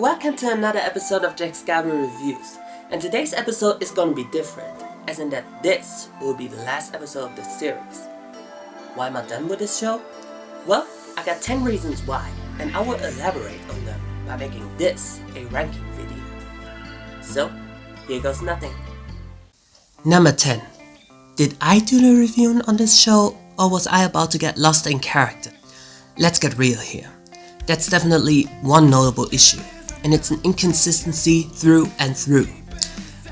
Welcome to another episode of Jack Skyblue Reviews, and today's episode is gonna be different, as in that this will be the last episode of this series. Why am I done with this show? Well, I got 10 reasons why, and I will elaborate on them by making this a ranking video. So, here goes nothing. Number 10. Did I do the reviewing on this show, or was I about to get lost in character? Let's get real here. That's definitely one notable issue, and it's an inconsistency through and through.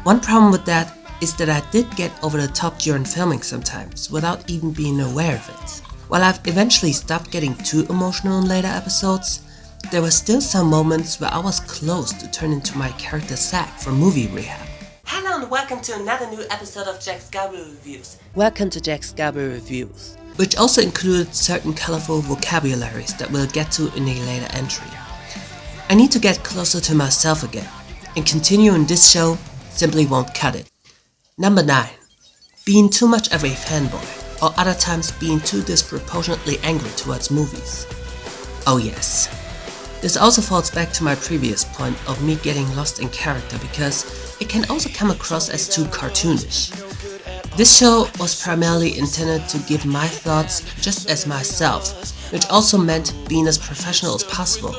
One problem with that is that I did get over the top during filming sometimes, without even being aware of it. While I've eventually stopped getting too emotional in later episodes, there were still some moments where I was close to turn into my character Zack from movie rehab. Hello and welcome to another new episode of Jack Skyblue Reviews. Welcome to Jack Skyblue Reviews, which also included certain colorful vocabularies that we'll get to in a later entry. I need to get closer to myself again, and continuing this show simply won't cut it. Number 9. Being too much of a fanboy, or other times being too disproportionately angry towards movies. Oh yes. This also falls back to my previous point of me getting lost in character because it can also come across as too cartoonish. This show was primarily intended to give my thoughts just as myself, which also meant being as professional as possible.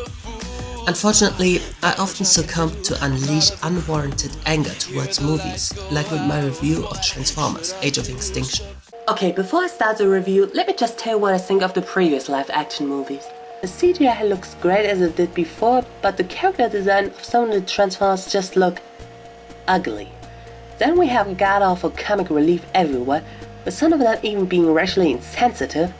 Unfortunately, I often succumb to unleash unwarranted anger towards movies, like with my review of Transformers: Age of Extinction. Okay, before I start the review, let me just tell you what I think of the previous live-action movies. The CGI looks great as it did before, but the character design of some of the Transformers just look ugly. Then we have god-awful comic relief everywhere, with some of them even being racially insensitive.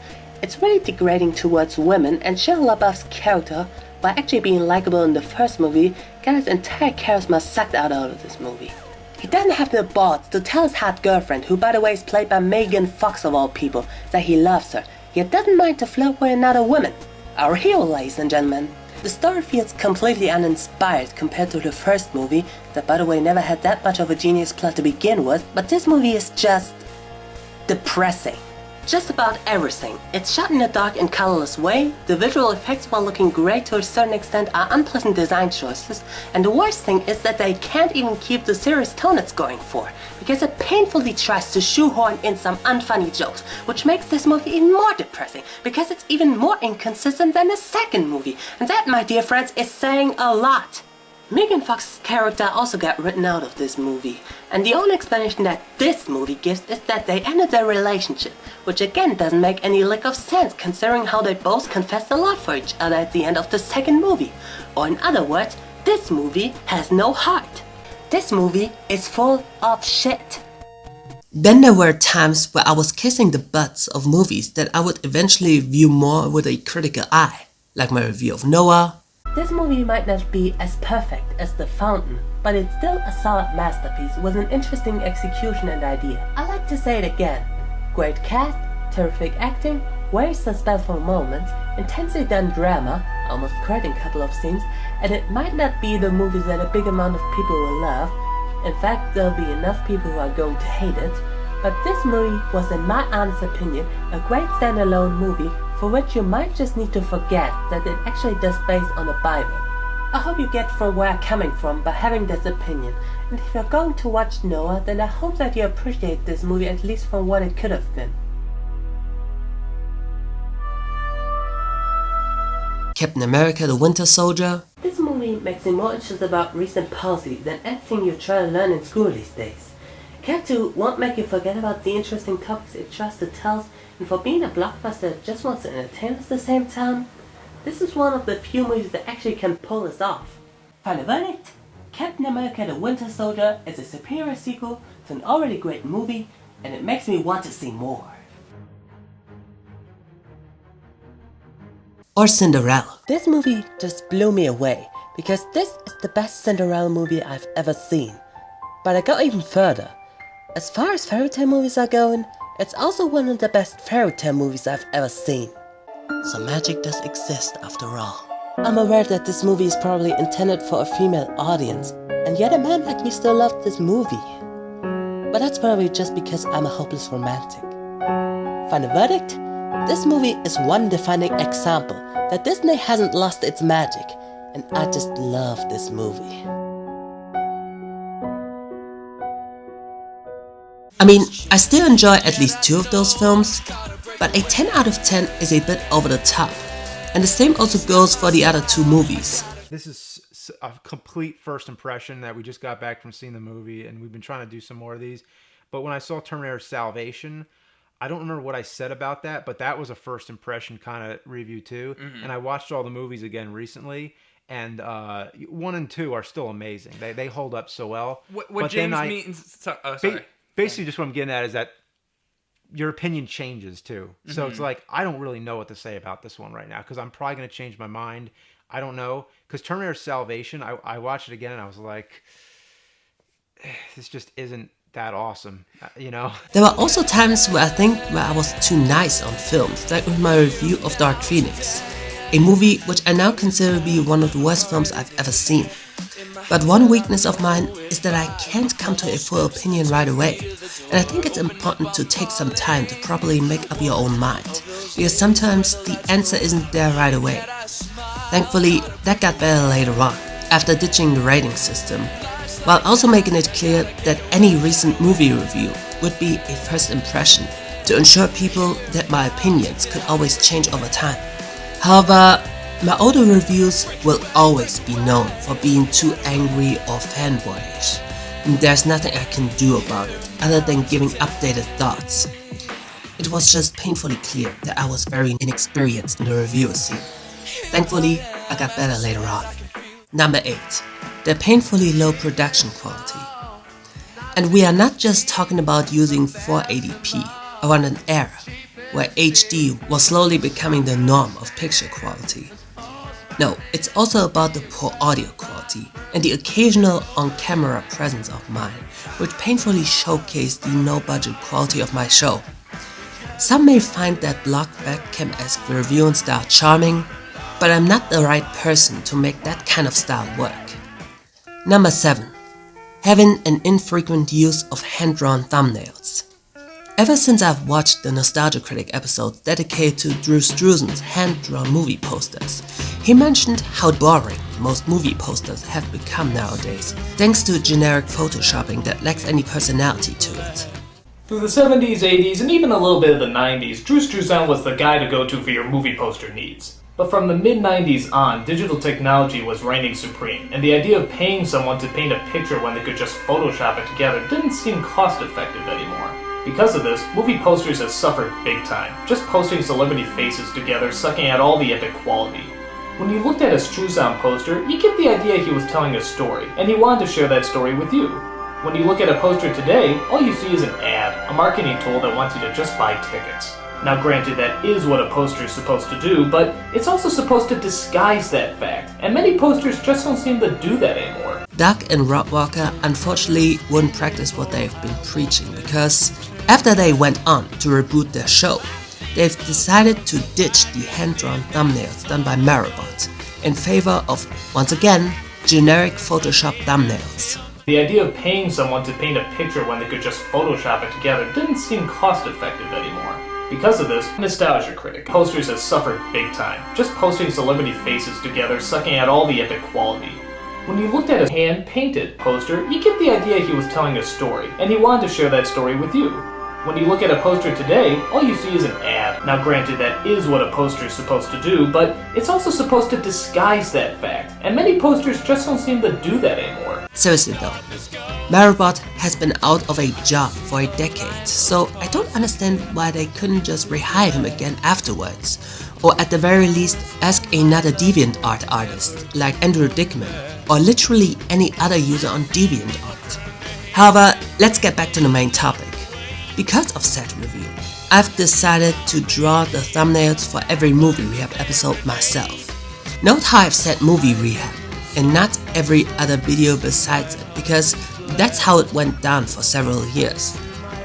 It's really degrading towards women, and Shia LaBeouf's character, while actually being likable in the first movie, got his entire charisma sucked out of this movie. He doesn't have the balls to tell his hot girlfriend, who by the way is played by Megan Fox of all people, that he loves her, yet doesn't mind to flirt with another woman. Our hero, ladies and gentlemen. The story feels completely uninspired compared to the first movie, that by the way never had that much of a genius plot to begin with, but this movie is just depressing. Just about everything. It's shot in a dark and colorless way, the visual effects, while looking great to a certain extent, are unpleasant design choices, and the worst thing is that they can't even keep the serious tone it's going for, because it painfully tries to shoehorn in some unfunny jokes, which makes this movie even more depressing, because it's even more inconsistent than the second movie, and that, my dear friends, is saying a lot. Megan Fox's character also got written out of this movie, and the only explanation that this movie gives is that they ended their relationship, which again doesn't make any lick of sense considering how they both confessed a lot for each other at the end of the second movie. Or in other words, this movie has no heart. This movie is full of shit. Then there were times where I was kissing the butts of movies that I would eventually view more with a critical eye, like my review of Noah. This movie might not be as perfect as The Fountain, but it's still a solid masterpiece with an interesting execution and idea. I like to say it again. Great cast, terrific acting, very suspenseful moments, intensely done drama, almost cried in a couple of scenes, and it might not be the movie that a big amount of people will love. In fact, there'll be enough people who are going to hate it. But this movie was, in my honest opinion, a great standalone movie for which you might just need to forget that it actually does based on the Bible. I hope you get from where I'm coming from by having this opinion, and if you're going to watch Noah, then I hope that you appreciate this movie at least from what it could have been. Captain America: The Winter Soldier. This movie makes me more interested about recent policy than anything you try to learn in school these days. Character 2 won't make you forget about the interesting topics it tries to tell, and for being a blockbuster that just wants to entertain us at the same time, this is one of the few movies that actually can pull this off. Final verdict? Captain America: The Winter Soldier is a superior sequel to an already great movie, and it makes me want to see more. Or Cinderella. This movie just blew me away, because this is the best Cinderella movie I've ever seen. But I go even further. As far as fairy tale movies are going, it's also one of the best fairy tale movies I've ever seen. So magic does exist after all. I'm aware that this movie is probably intended for a female audience, and yet a man like me still loved this movie. But that's probably just because I'm a hopeless romantic. Final verdict? This movie is one defining example that Disney hasn't lost its magic, and I just love this movie. I mean, I still enjoy at least 2 of those films, but a 10 out of 10 is a bit over the top, and the same also goes for the other 2 movies. This is a complete first impression that we just got back from seeing the movie, and we've been trying to do some more of these. But when I saw Terminator Salvation, I don't remember what I said about that, but that was a first impression kind of review too. Mm-hmm. And I watched all the movies again recently, and 1 and 2 are still amazing. They hold up so well. What James means... sorry. Basically, just what I'm getting at is that your opinion changes too. So it's like, I don't really know what to say about this one right now, because I'm probably going to change my mind. I don't know, because Terminator Salvation, I watched it again and I was like, this just isn't that awesome, you know? There were also times where I was too nice on films, like with my review of Dark Phoenix, a movie which I now consider to be one of the worst films I've ever seen. But one weakness of mine is that I can't come to a full opinion right away, and I think it's important to take some time to properly make up your own mind, because sometimes the answer isn't there right away. Thankfully, that got better later on, after ditching the rating system, while also making it clear that any recent movie review would be a first impression, to ensure people that my opinions could always change over time. However, my older reviews will always be known for being too angry or fanboyish, and there's nothing I can do about it other than giving updated thoughts. It was just painfully clear that I was very inexperienced in the review scene. Thankfully, I got better later on. Number 8. The painfully low production quality. And we are not just talking about using 480p around an era where HD was slowly becoming the norm of picture quality. No, it's also about the poor audio quality and the occasional on-camera presence of mine, which painfully showcased the no-budget quality of my show. Some may find that block webcam-esque reviewing style charming, but I'm not the right person to make that kind of style work. Number 7. Having an infrequent use of hand-drawn thumbnails. Ever since I've watched the Nostalgia Critic episode dedicated to Drew Struzan's hand-drawn movie posters, he mentioned how boring most movie posters have become nowadays, thanks to generic photoshopping that lacks any personality to it. Through the 70s, 80s, and even a little bit of the 90s, Drew Struzan was the guy to go to for your movie poster needs. But from the mid-90s on, digital technology was reigning supreme, and the idea of paying someone to paint a picture when they could just Photoshop it together didn't seem cost-effective anymore. Because of this, movie posters have suffered big time, just posting celebrity faces together, sucking out all the epic quality. When you looked at a Struzan poster, you get the idea he was telling a story, and he wanted to share that story with you. When you look at a poster today, all you see is an ad, a marketing tool that wants you to just buy tickets. Now granted, that is what a poster is supposed to do, but it's also supposed to disguise that fact, and many posters just don't seem to do that anymore. Doug and Rob Walker unfortunately wouldn't practice what they've been preaching, because after they went on to reboot their show, they've decided to ditch the hand-drawn thumbnails done by Maribot in favor of, once again, generic Photoshop thumbnails. The idea of paying someone to paint a picture when they could just Photoshop it together didn't seem cost-effective anymore. Because of this, Nostalgia Critic posters have suffered big time, just posting celebrity faces together, sucking out all the epic quality. When you looked at a hand-painted poster, you get the idea he was telling a story, and he wanted to share that story with you. When you look at a poster today, all you see is an ad. Now granted, that is what a poster is supposed to do, but it's also supposed to disguise that fact, and many posters just don't seem to do that anymore. Seriously though, Maribot has been out of a job for a decade, so I don't understand why they couldn't just rehire him again afterwards, or at the very least ask another DeviantArt artist like Andrew Dickman, or literally any other user on DeviantArt. However, let's get back to the main topic. Because of said review, I've decided to draw the thumbnails for every Movie Rehab episode myself. Note how I've said Movie Rehab, and not every other video besides it, because that's how it went down for several years,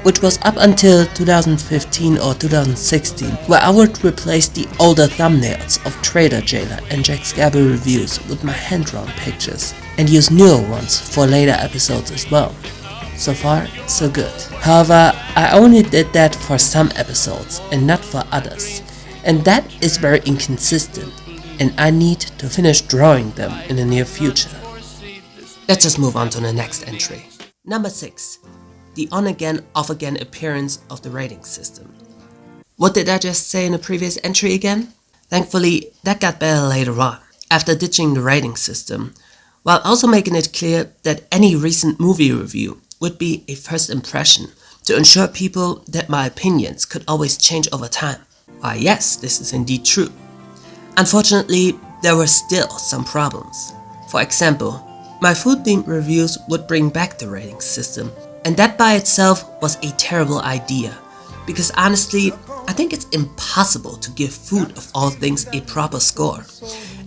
which was up until 2015 or 2016, where I would replace the older thumbnails of Trader Jailer and Jack Skyblue Reviews with my hand-drawn pictures, and use newer ones for later episodes as well. So far, so good. However, I only did that for some episodes and not for others, and that is very inconsistent, and I need to finish drawing them in the near future. Let's just move on to the next entry. Number 6. The on-again, off-again appearance of the rating system. What did I just say in the previous entry again? Thankfully, that got better later on, after ditching the rating system, while also making it clear that any recent movie review would be a first impression to ensure people that my opinions could always change over time. Why yes, this is indeed true. Unfortunately, there were still some problems. For example, my food-themed reviews would bring back the rating system, and that by itself was a terrible idea, because honestly, I think it's impossible to give food of all things a proper score.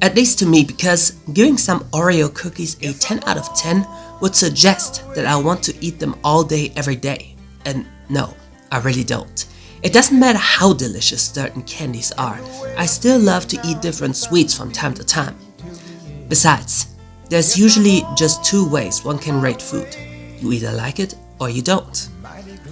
At least to me, because giving some Oreo cookies a 10 out of 10 would suggest that I want to eat them all day every day. And no, I really don't. It doesn't matter how delicious certain candies are, I still love to eat different sweets from time to time. Besides, there's usually just 2 ways one can rate food. You either like it or you don't.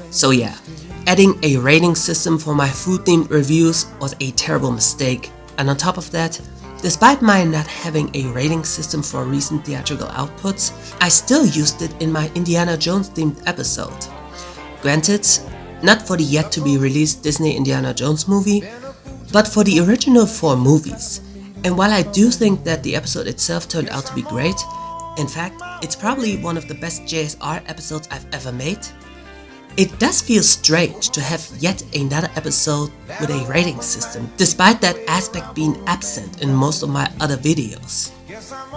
So yeah, adding a rating system for my food-themed reviews was a terrible mistake, and on top of that, despite my not having a rating system for recent theatrical outputs, I still used it in my Indiana Jones themed episode. Granted, not for the yet-to-be-released Disney Indiana Jones movie, but for the original 4 movies. And while I do think that the episode itself turned out to be great, in fact, it's probably one of the best JSR episodes I've ever made, it does feel strange to have yet another episode with a rating system, despite that aspect being absent in most of my other videos.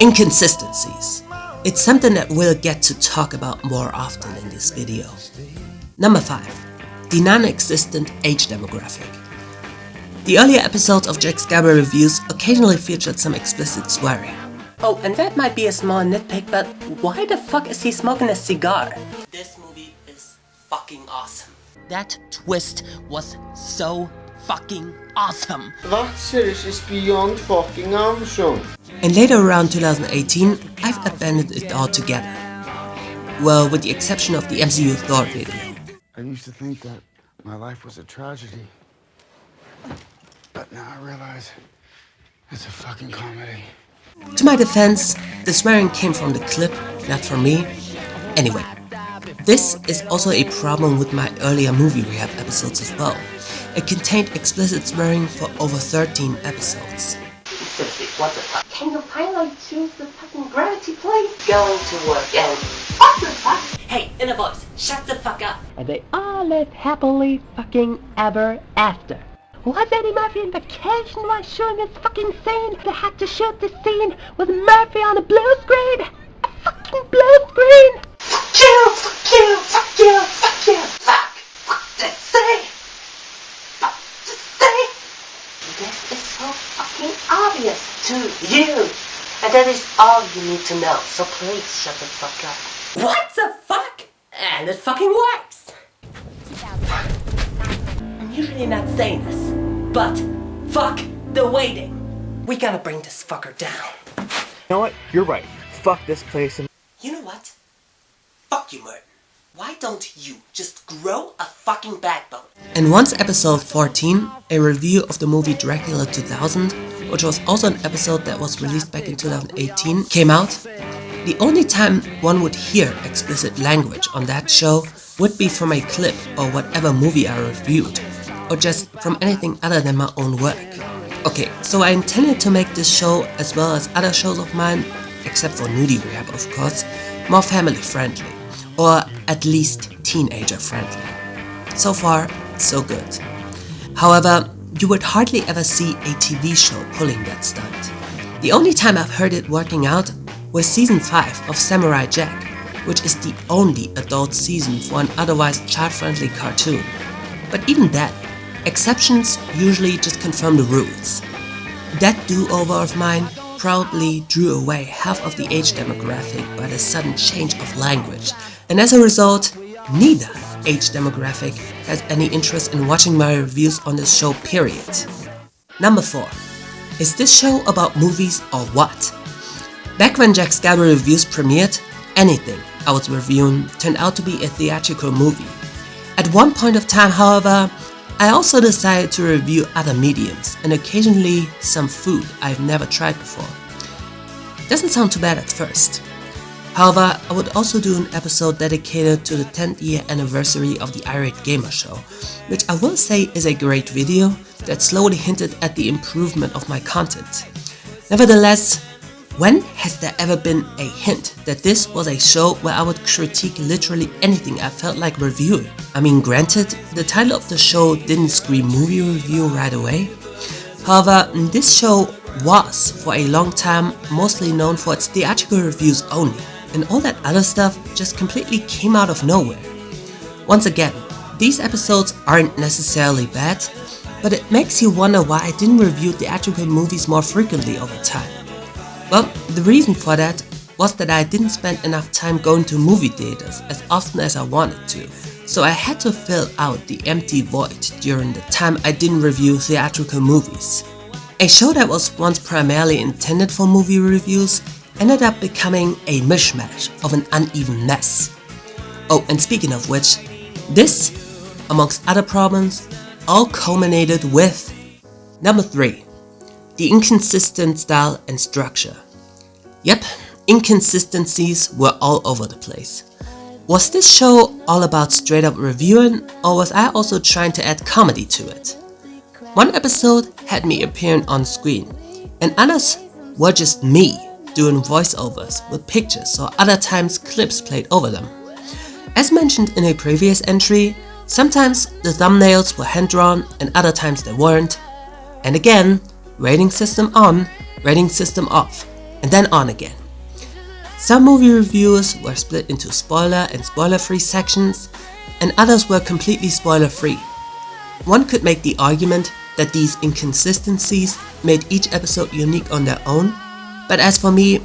Inconsistencies. It's something that we'll get to talk about more often in this video. Number 5. The non-existent age demographic. The earlier episodes of Jack Skyblue Reviews occasionally featured some explicit swearing. Oh, and that might be a small nitpick, but why the fuck is he smoking a cigar? This movie is fucking awesome. That twist was so fucking awesome. That series is beyond fucking awesome. And later around 2018, I've abandoned it altogether. Well, with the exception of the MCU Thor video. I used to think that my life was a tragedy. But now I realize it's a fucking comedy. To my defense, the swearing came from the clip, not from me. Anyway, this is also a problem with my earlier movie rehab episodes as well. It contained explicit swearing for over 13 episodes. What the fuck? Can you finally choose the fucking gravity, please? Going to work and what the fuck? Hey, inner voice, shut the fuck up. And they all lived happily fucking ever after. Was Eddie Murphy on vacation while shooting this fucking scene? They had to shoot this scene with Murphy on a blue screen? A fucking blue screen! Fuck you, fuck you, fuck you, fuck you, fuck this thing! Fuck this thing! This is so fucking obvious to you! And that is all you need to know, so please shut the fuck up. What the fuck? And it fucking works! I'm usually not saying this, but fuck the waiting. We gotta bring this fucker down. You know what? You're right. Fuck this place and... You know what? Fuck you, Merton. Why don't you just grow a fucking backbone? And once episode 14, a review of the movie Dracula 2000, which was also an episode that was released back in 2018, came out, the only time one would hear explicit language on that show would be from a clip or whatever movie I reviewed, or just from anything other than my own work. Okay, so I intended to make this show, as well as other shows of mine, except for Nudie Rehab of course, more family friendly, or at least teenager friendly. So far, so good. However, you would hardly ever see a TV show pulling that stunt. The only time I've heard it working out was season 5 of Samurai Jack, which is the only adult season for an otherwise child-friendly cartoon. But even that, exceptions usually just confirm the rules. That do-over of mine proudly drew away half of the age demographic by the sudden change of language, and as a result, neither age demographic has any interest in watching my reviews on this show, period. Number 4. Is this show about movies or what? Back when Jack Skyblue Reviews premiered, anything I was reviewing turned out to be a theatrical movie. At one point of time, however, I also decided to review other mediums and occasionally some food I've never tried before. Doesn't sound too bad at first. However, I would also do an episode dedicated to the 10th year anniversary of the Irate Gamer Show, which I will say is a great video that slowly hinted at the improvement of my content. Nevertheless, when has there ever been a hint that this was a show where I would critique literally anything I felt like reviewing? I mean, granted, the title of the show didn't scream movie review right away. However, this show was, for a long time, mostly known for its theatrical reviews only, and all that other stuff just completely came out of nowhere. Once again, these episodes aren't necessarily bad, but it makes you wonder why I didn't review theatrical movies more frequently over time. Well, the reason for that was that I didn't spend enough time going to movie theaters as often as I wanted to, so I had to fill out the empty void during the time I didn't review theatrical movies. A show that was once primarily intended for movie reviews ended up becoming a mishmash of an uneven mess. Oh, and speaking of which, this, amongst other problems, all culminated with number 3. The inconsistent style and structure. Yep, inconsistencies were all over the place. Was this show all about straight up reviewing, or was I also trying to add comedy to it? One episode had me appearing on screen, and others were just me doing voiceovers with pictures or other times clips played over them. As mentioned in a previous entry, sometimes the thumbnails were hand-drawn and other times they weren't. And again, rating system on, rating system off, and then on again. Some movie reviews were split into spoiler and spoiler-free sections, and others were completely spoiler-free. One could make the argument that these inconsistencies made each episode unique on their own, but as for me,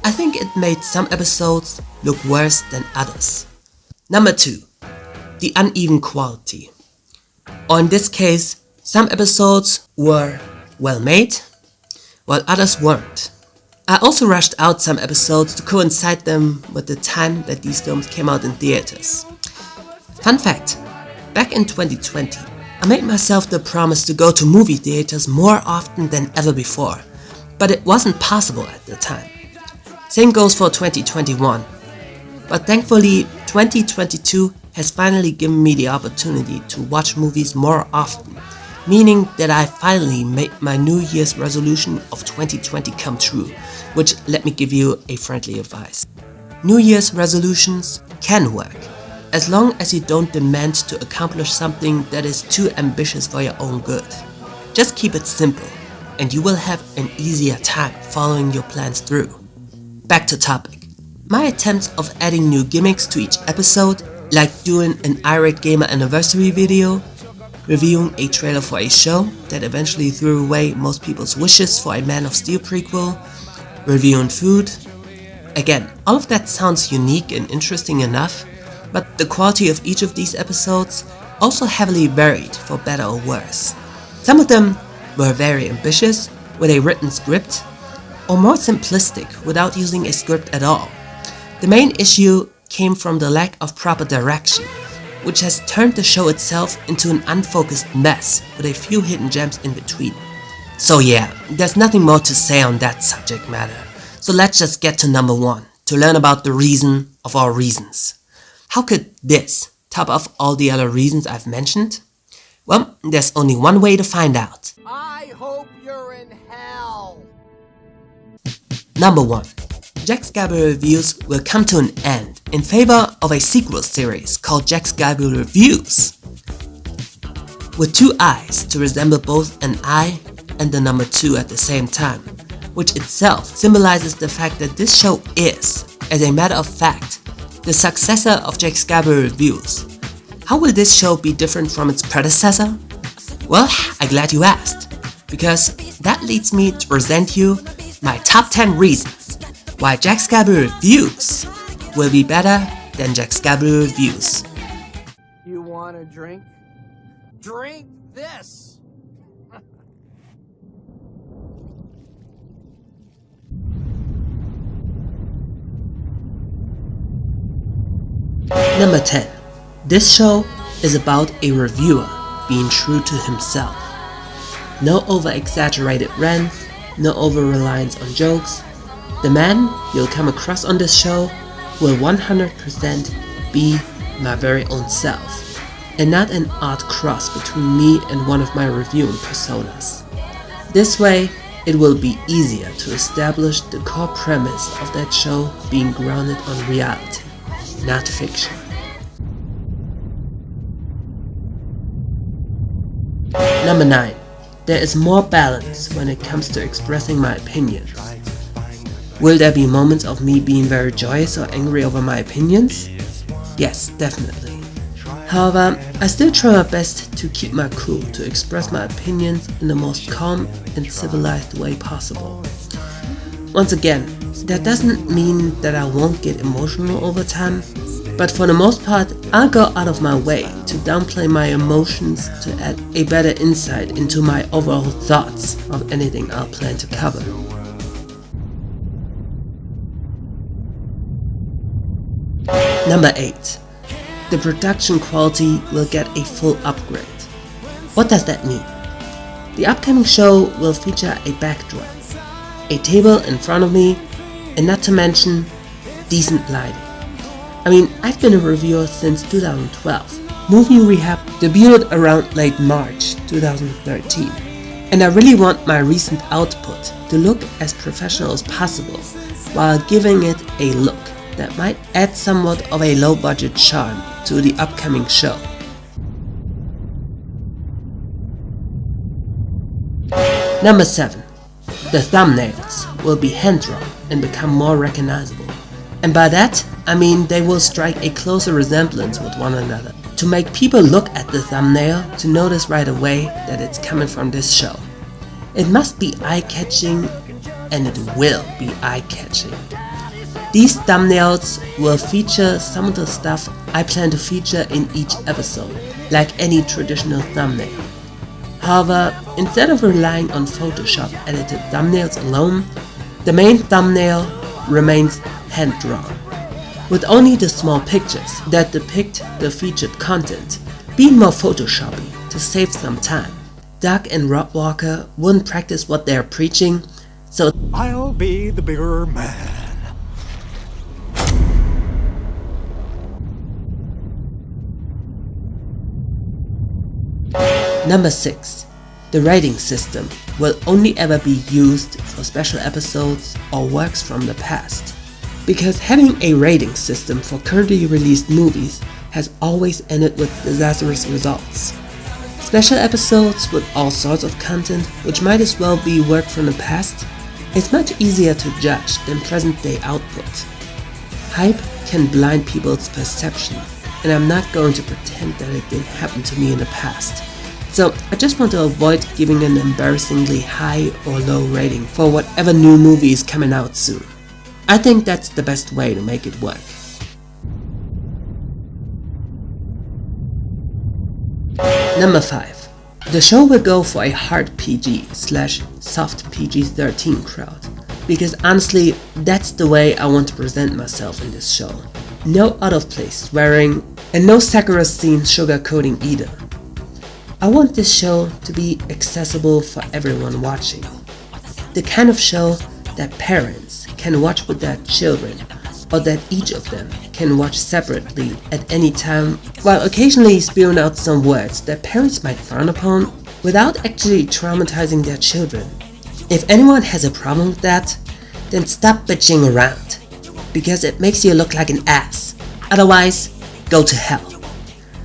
I think it made some episodes look worse than others. Number 2. The uneven quality. Or in this case, some episodes were well made, while others weren't. I also rushed out some episodes to coincide them with the time that these films came out in theaters. Fun fact, back in 2020, I made myself the promise to go to movie theaters more often than ever before, but it wasn't possible at the time. Same goes for 2021. But thankfully, 2022 has finally given me the opportunity to watch movies more often, meaning that I finally made my New Year's resolution of 2020 come true, which let me give you a friendly advice. New Year's resolutions can work, as long as you don't demand to accomplish something that is too ambitious for your own good. Just keep it simple, and you will have an easier time following your plans through. Back to topic. My attempts of adding new gimmicks to each episode, like doing an Irate Gamer anniversary video, reviewing a trailer for a show that eventually threw away most people's wishes for a Man of Steel prequel, reviewing food. Again, all of that sounds unique and interesting enough, but the quality of each of these episodes also heavily varied for better or worse. Some of them were very ambitious with a written script, or more simplistic without using a script at all. The main issue came from the lack of proper direction, which has turned the show itself into an unfocused mess with a few hidden gems in between. So yeah, there's nothing more to say on that subject matter, so let's just get to number 1 to learn about the reason of all reasons. How could this top off all the other reasons I've mentioned? Well, there's only one way to find out. I hope you're in hell. Number 1. Jack Skyblue Reviews will come to an end in favor of a sequel series called Jack Skyblue Reviews, with 2 eyes to resemble both an eye and the number 2 at the same time, which itself symbolizes the fact that this show is, as a matter of fact, the successor of Jack Skyblue Reviews. How will this show be different from its predecessor? Well, I'm glad you asked, because that leads me to present you my top 10 reasons why Jack Skyblue Reviews will be better than Jack Skyblue Reviews. You want a drink? Drink this! Number 10. This show is about a reviewer being true to himself. No over-exaggerated rants, no over-reliance on jokes. The man you'll come across on this show will 100% be my very own self, and not an odd cross between me and one of my reviewing personas. This way, it will be easier to establish the core premise of that show being grounded on reality, not fiction. Number 9. There is more balance when it comes to expressing my opinions. Will there be moments of me being very joyous or angry over my opinions? Yes, definitely. However, I still try my best to keep my cool, to express my opinions in the most calm and civilized way possible. Once again, that doesn't mean that I won't get emotional over time, but for the most part, I'll go out of my way to downplay my emotions to add a better insight into my overall thoughts of anything I'll plan to cover. Number 8. The production quality will get a full upgrade. What does that mean? The upcoming show will feature a backdrop, a table in front of me, and not to mention decent lighting. I mean, I've been a reviewer since 2012. Movie Rehab debuted around late March 2013, and I really want my recent output to look as professional as possible while giving it a look that might add somewhat of a low-budget charm to the upcoming show. Number 7. The thumbnails will be hand-drawn and become more recognizable. And by that, I mean they will strike a closer resemblance with one another, to make people look at the thumbnail to notice right away that it's coming from this show. It must be eye-catching, and it will be eye-catching. These thumbnails will feature some of the stuff I plan to feature in each episode, like any traditional thumbnail. However, instead of relying on Photoshop edited thumbnails alone, the main thumbnail remains hand-drawn, with only the small pictures that depict the featured content being more Photoshoppy to save some time. Doug and Rob Walker wouldn't practice what they're preaching, so I'll be the bigger man. Number 6. The rating system will only ever be used for special episodes or works from the past, because having a rating system for currently released movies has always ended with disastrous results. Special episodes with all sorts of content, which might as well be work from the past, is much easier to judge than present-day output. Hype can blind people's perception, and I'm not going to pretend that it didn't happen to me in the past. So I just want to avoid giving an embarrassingly high or low rating for whatever new movie is coming out soon. I think that's the best way to make it work. Number 5. The show will go for a hard PG/soft PG-13 crowd, because honestly, that's the way I want to present myself in this show. No out-of-place swearing, and no saccharine scenes sugarcoating either. I want this show to be accessible for everyone watching. The kind of show that parents can watch with their children, or that each of them can watch separately at any time, while occasionally spewing out some words that parents might frown upon without actually traumatizing their children. If anyone has a problem with that, then stop bitching around, because it makes you look like an ass. Otherwise, go to hell.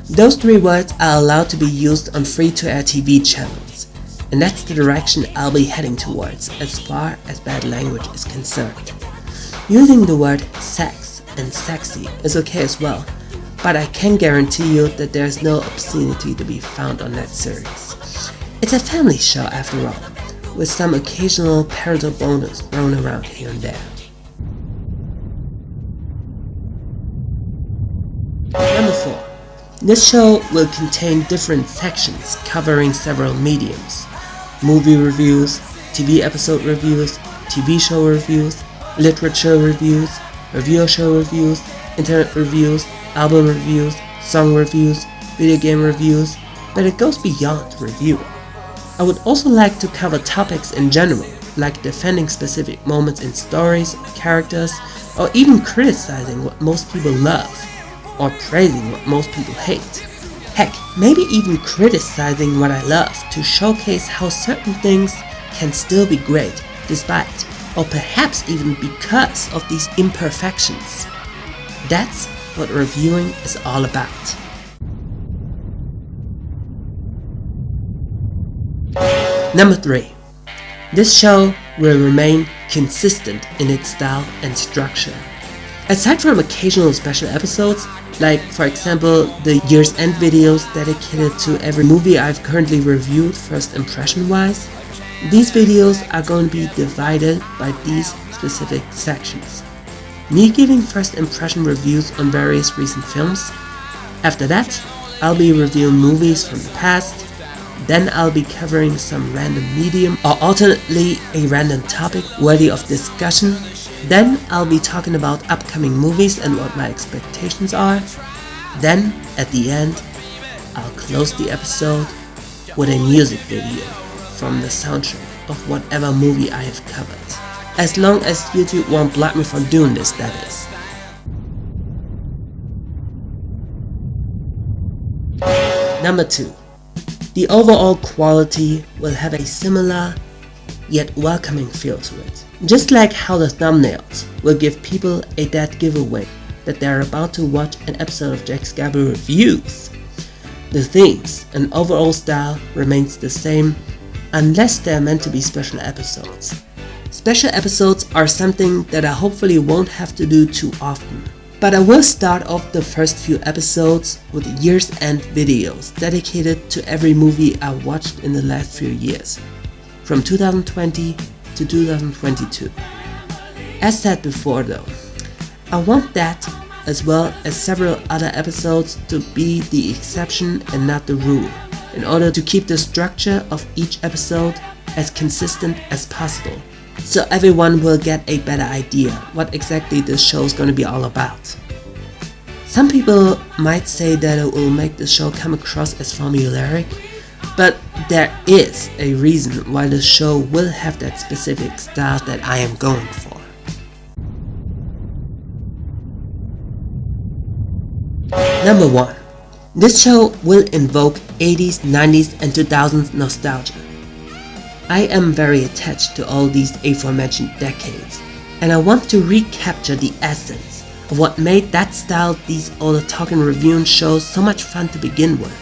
Those 3 words are allowed to be used on free-to-air TV channels, and that's the direction I'll be heading towards as far as bad language is concerned. Using the word sex and sexy is okay as well, but I can guarantee you that there's no obscenity to be found on that series. It's a family show after all, with some occasional parental bonus thrown around here and there. Number 4. This show will contain different sections covering several mediums: movie reviews, TV episode reviews, TV show reviews, literature reviews, review show reviews, internet reviews, album reviews, song reviews, video game reviews, but it goes beyond reviewing. I would also like to cover topics in general, like defending specific moments in stories or characters, or even criticizing what most people love, or praising what most people hate. Heck, maybe even criticizing what I love to showcase how certain things can still be great despite, or perhaps even because of these imperfections. That's what reviewing is all about. Number 3. This show will remain consistent in its style and structure. Aside from occasional special episodes, like for example the year's end videos dedicated to every movie I've currently reviewed first impression wise, these videos are going to be divided by these specific sections. Me giving first impression reviews on various recent films. After that, I'll be reviewing movies from the past. Then I'll be covering some random medium or alternately a random topic worthy of discussion. Then I'll be talking about upcoming movies and what my expectations are. Then at the end, I'll close the episode with a music video from the soundtrack of whatever movie I have covered. As long as YouTube won't block me from doing this, that is. Number 2. The overall quality will have a similar yet welcoming feel to it. Just like how the thumbnails will give people a dead giveaway that they are about to watch an episode of Jack Skyblue Reviews. The themes and overall style remains the same unless they are meant to be special episodes. Special episodes are something that I hopefully won't have to do too often. But I will start off the first few episodes with year's end videos dedicated to every movie I watched in the last few years, from 2020 to 2022. As said before though, I want that, as well as several other episodes, to be the exception and not the rule, in order to keep the structure of each episode as consistent as possible, so everyone will get a better idea what exactly this show is going to be all about. Some people might say that it will make the show come across as formulaic, but there is a reason why the show will have that specific style that I am going for. Number 1. This show will invoke 80s, 90s and 2000s nostalgia. I am very attached to all these aforementioned decades, and I want to recapture the essence of what made that style these older talking reviewing shows so much fun to begin with.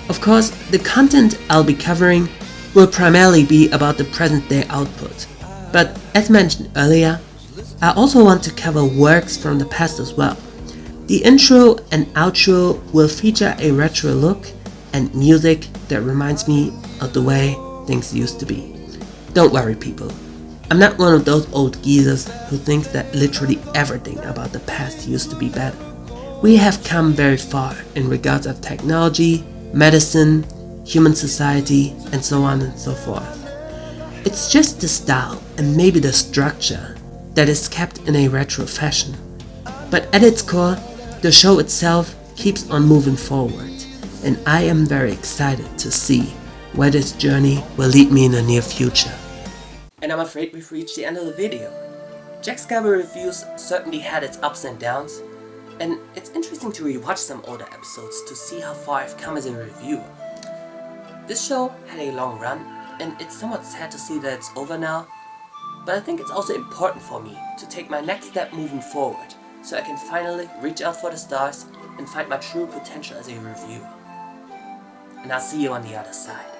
Of course, the content I'll be covering will primarily be about the present day output, but as mentioned earlier, I also want to cover works from the past as well. The intro and outro will feature a retro look and music that reminds me of the way things used to be. Don't worry people, I'm not one of those old geezers who thinks that literally everything about the past used to be better. We have come very far in regards of technology, medicine, human society, and so on and so forth. It's just the style and maybe the structure that is kept in a retro fashion. But at its core, the show itself keeps on moving forward, and I am very excited to see where this journey will lead me in the near future. And I'm afraid we've reached the end of the video. Jack Skyblue Reviews certainly had its ups and downs, and it's interesting to rewatch some older episodes to see how far I've come as a reviewer. This show had a long run, and it's somewhat sad to see that it's over now, but I think it's also important for me to take my next step moving forward, so I can finally reach out for the stars and find my true potential as a reviewer. And I'll see you on the other side.